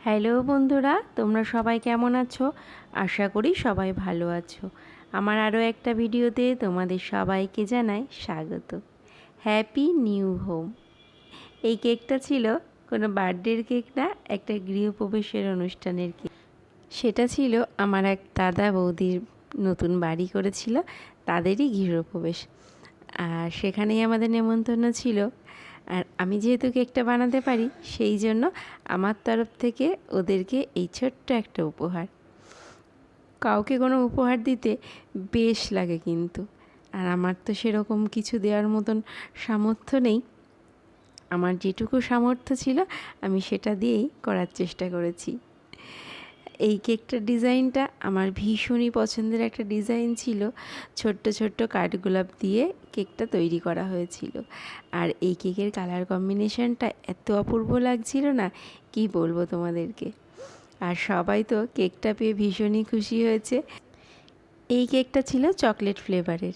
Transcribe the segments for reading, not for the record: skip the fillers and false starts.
Hello বন্ধুরা, তোমরা সবাই কেমন আছো? আশা করি সবাই ভালো আছো। আমার আরও একটা ভিডিওতে তোমাদের সবাইকে জানাই স্বাগত। Happy new home. এই কেকটা ছিল কোনো বার্থডের কেক না, একটা গৃহপ্রবেশের অনুষ্ঠানের কেক। সেটা ছিল আমার এক দাদা বৌদির নতুন বাড়ি করেছিল, তাদেরই গৃহপ্রবেশ। আর সেখানেই আমাদের নেমন্তন্ন ছিল। আর আমি যেহেতু কেকটা বানাতে পারি, সেই জন্য আমার তরফ থেকে ওদেরকে এই ছোট্ট একটা উপহার। কাউকে কোনো উপহার দিতে বেশ লাগে কিন্তু, আর আমার তো সেরকম কিছু দেওয়ার মতন সামর্থ্য নেই। আমার যেটুকু সামর্থ্য ছিল আমি সেটা দিয়েই করার চেষ্টা করেছি। এই কেকটার ডিজাইনটা আমার ভীষণই পছন্দের একটা ডিজাইন ছিল। ছোট্ট ছোট্ট কাঠগোলাপ দিয়ে কেকটা তৈরি করা হয়েছিল। আর এই কেকের কালার কম্বিনেশনটা এত অপূর্ব লাগছিল না, কি বলবো তোমাদেরকে। আর সবাই তো কেকটা পেয়ে ভীষণই খুশি হয়েছে। এই কেকটা ছিল চকলেট ফ্লেভারের।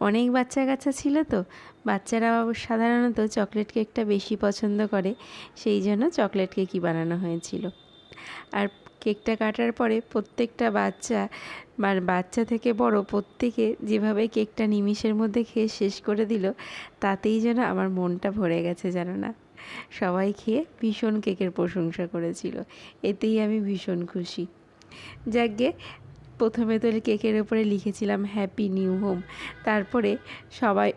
অনেক বাচ্চা কাচ্চা ছিল তো, বাচ্চারা সাধারণত চকলেট কেকটা বেশি পছন্দ করে, সেই জন্য চকলেট কেকই বানানো হয়েছিল। আর কেকটা কাটার পরে প্রত্যেকটা বাচ্চা থেকে বড় প্রত্যেকে যেভাবে কেকটা নিমিষের মধ্যে খেয়ে শেষ করে দিল, তাতেই যেন আমার মনটা ভরে গেছে, জানো না। সবাই খেয়ে ভীষণ কেকের প্রশংসা করেছিল, এতেই আমি ভীষণ খুশি। যাকগে, প্রথমে তো কেকের ওপরে লিখেছিলাম হ্যাপি নিউ হোম। তারপরে সবাই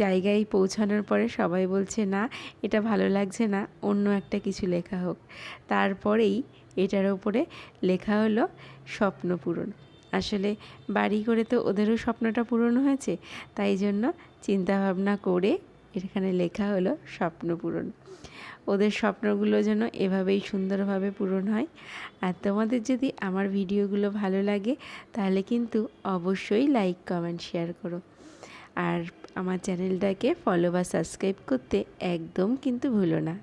জায়গায় পৌঁছানোর পরে সবাই বলছে না, এটা ভালো লাগছে না, অন্য একটা কিছু লেখা হোক। তারপরেই এটার ওপরে লেখা হলো স্বপ্ন পূরণ। আসলে বাড়ি করে তো ওদেরও স্বপ্নটা পূরণ হয়েছে, তাই জন্য চিন্তাভাবনা করে এখানে লেখা হলো স্বপ্ন পূরণ। ওদের স্বপ্নগুলো যেন এভাবেই সুন্দরভাবে পূরণ হয়। আর তোমাদের যদি আমার ভিডিওগুলো ভালো লাগে তাহলে কিন্তু অবশ্যই লাইক, কমেন্ট, শেয়ার করো। আর আমার চ্যানেলটাকে ফলো বা সাবস্ক্রাইব করতে একদম কিন্তু ভুলো না।